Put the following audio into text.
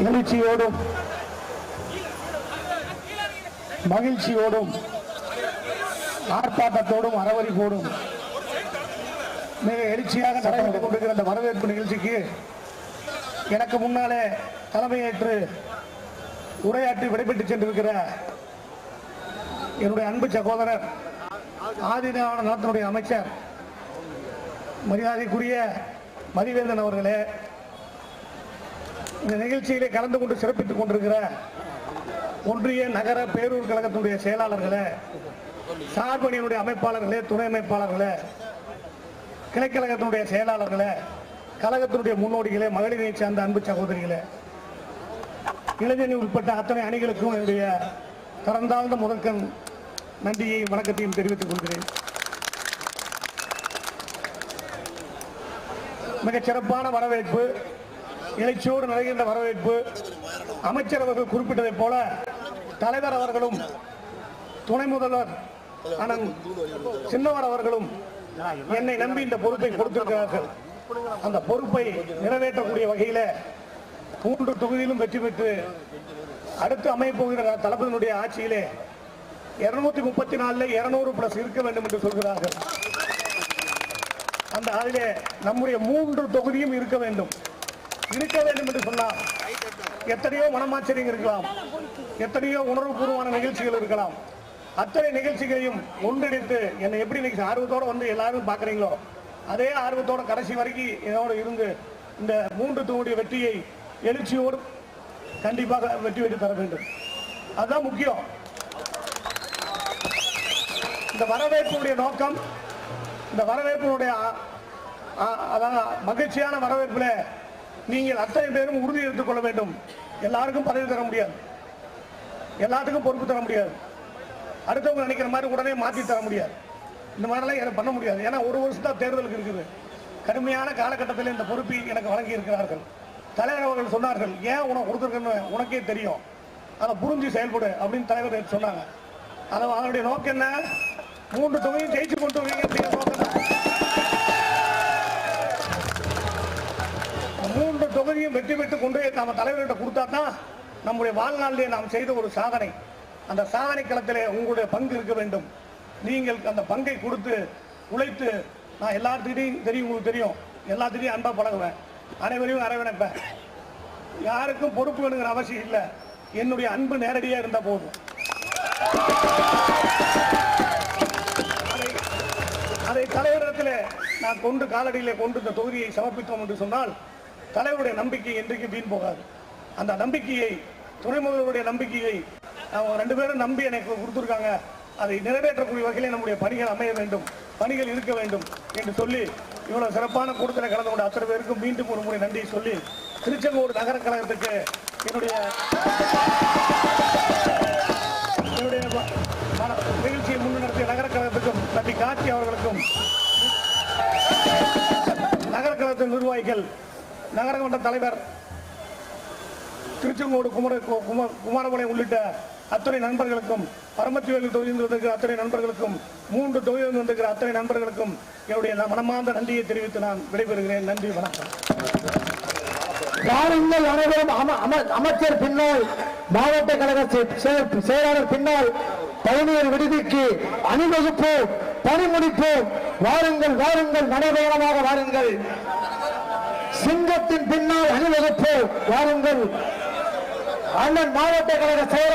எழுச்சியோடும் மகிழ்ச்சியோடும் ஆர்ப்பாட்டத்தோடும் அறவழிப்போடும் மிக எழுச்சியாக நடைபெற்றுக் கொண்டிருக்கிற அந்த வரவேற்பு நிகழ்ச்சிக்கு எனக்கு முன்னாலே தலைமையேற்று உரையாற்றி விடைபெற்று சென்றிருக்கிற என்னுடைய அன்பு சகோதரர் ஆதிதிராவிட நலத்தினுடைய அமைச்சர் மரியாதைக்குரிய மதிவேந்தன் அவர்களே, இந்த நிகழ்ச்சியிலே கலந்து கொண்டு சிறப்பித்துக் கொண்டிருக்கிற ஒன்றிய நகர பேரூர் கழகத்தினுடைய செயலாளர்களே, சார்பணியினுடைய அமைப்பாளர்களே, துணை அமைப்பாளர்களே, கிளைக்கழகத்தினுடைய செயலாளர்களே, கழகத்தினுடைய முன்னோடிகளே, மகளிரை சார்ந்த அன்பு சகோதரிகளே, இளைஞரணி உட்பட்ட அத்தனை அணிகளுக்கும் என்னுடைய தரந்தாழ்ந்த முதற்கண் நன்றியை வணக்கத்தையும் தெரிவித்துக் கொள்கிறேன். மிகச் சிறப்பான வரவேற்பு, எழுச்சியோடு நடக்கின்ற வரவேற்பு. அமைச்சர் அவர்கள் குறிப்பிட்டதைப் போல தலைவர் அவர்களும் துணை முதல்வர் அண்ணன் சின்னவர் அவர்களும் என்னை நம்பி இந்த பொறுப்பை கொடுத்திருக்கிறார்கள். அந்த பொறுப்பை நிறைவேற்றக்கூடிய வகையில் 3 தொகுதியிலும் வெற்றி பெற்று அடுத்து அமையப்போகிற தளபதியினுடைய ஆட்சியிலே 234 200+ இருக்க வேண்டும் என்று சொல்கிறார்கள். அந்த அதிலே நம்முடைய 3 தொகுதியும் இருக்க வேண்டும் என்று சொன்னால் எத்தனையோ மனமாச்சரியம் இருக்கலாம், எத்தனையோ உணர்வுபூர்வமான நிகழ்ச்சிகள் இருக்கலாம். அத்தனை நிகழ்ச்சிகளையும் ஒன்றிணைத்து என்னை எப்படி ஆர்வத்தோடு வந்து எல்லாரும் பார்க்குறீங்களோ அதே ஆர்வத்தோட கடைசி வரைக்கும் என்னோட இருந்து இந்த 3 தொகுதிய வெற்றியை எழுச்சியோடு கண்டிப்பாக வெற்றி பெற்று தர வேண்டும். அதுதான் முக்கியம். இந்த வரவேற்புடைய நோக்கம், இந்த வரவேற்புடைய மகிழ்ச்சியான வரவேற்பில் நீங்கள் அத்தனை பேரும் உறுதி எடுத்துக் கொள்ள வேண்டும். எல்லாருக்கும் பதவி தர முடியாது, எல்லாத்துக்கும் பொறுப்பு தர முடியாது, அடுத்தவங்க நினைக்கிற மாதிரி உடனே மாற்றி தர முடியாது. இந்த மாதிரிலாம் எனக்கு பண்ண முடியாது. ஏன்னா 1 வருஷம் தான் தேர்தலுக்கு இருக்குது. கடுமையான காலகட்டத்தில் இந்த பொறுப்பை எனக்கு வழங்கி இருக்கிறார்கள். தலைவர் அவர்கள் சொன்னார்கள், ஏன் உனக்கு கொடுத்துருக்கன்னு உனக்கே தெரியும், அதை புரிஞ்சு செயல்படு அப்படின்னு தலைவர் சொன்னாங்க. அதனுடைய நோக்கம் என்ன? 3 தொகுதியும் ஜெயிச்சு கொண்டு வரீங்க அப்படிங்கிற நோக்கம் தான். 3 தொகுதியும் வெற்றி பெற்று கொண்டு நம்ம தலைவர்கிட்ட கொடுத்தா தான் நம்முடைய வாழ்நாளிலே நாம் செய்த ஒரு சாதனை. அந்த சாதனை களத்திலே உங்களுடைய பங்கு இருக்க வேண்டும். நீங்கள் அந்த பங்கை கொடுத்து உழைத்து, நான் எல்லாத்துக்கிட்டையும் தெரியும், உங்களுக்கு தெரியும், எல்லாத்துக்கிட்டையும் அன்பா பழகுவேன், அனைவரையும் அரவணைப்பேன். யாருக்கும் பொறுப்பு வேணுங்கிற அவசியம் இல்லை. என்னுடைய அன்பு நேரடியாக இருந்தால் போதும். அதை தலைவரிடத்தில் நான் கொண்டு காலடியிலே கொண்டு இந்த தொகுதியை சமர்ப்பித்தோம் என்று சொன்னால் தலைவருடைய நம்பிக்கை என்றைக்கு வீண் போகாது. அந்த நம்பிக்கையை, துணை முதல்வருடைய நம்பிக்கையை அவங்க 2 பேரும் நம்பி எனக்கு கொடுத்துருக்காங்க. அதை நிறைவேற்றக்கூடிய வகையில் நம்முடைய பணிகள் அமைய வேண்டும், பணிகள் இருக்க வேண்டும் என்று சொல்லி இவ்வளவு சிறப்பான கூட்டத்தில் கலந்து கொண்ட அத்தனை பேருக்கும் மீண்டும் ஒரு முறை நன்றி சொல்லி, திருச்செங்கோடு நகர கழகத்துக்கு என்னுடைய நிகழ்ச்சியை முன்னிறுத்திய நகர கழகத்துக்கும் தம்பி கார்த்தி அவர்களுக்கும், நகர கழகத்தின் நிர்வாகிகள், நகரமன்ற தலைவர், திருச்செங்கோடு குமாரபாளையம் உள்ளிட்ட அத்தனை நண்பர்களுக்கும், பரமத்திவேலு தொகுதியில் வந்திருக்கிற அத்தனை நண்பர்களுக்கும், 3 தொகுதியில் வந்திருக்கிற அத்தனை நண்பர்களுக்கும் என்னுடைய மனமார்ந்த நன்றியை தெரிவித்து நான் விடைபெறுகிறேன். நன்றி, வணக்கம். வாருங்கள் அனைவரும் அமைச்சர் பின்னால், மாவட்ட கழக செயலாளர் பின்னால் பயணியர் விடுதிக்கு அணிவகுப்போம், பணி முடிப்போம். வாருங்கள், வாருங்கள், நடைபயணமாக வாருங்கள். சிங்கத்தின் பின்னால் அணிவகுப்போம். வாருங்கள். அண்ணன் மாவட்ட கழக செயலாளர்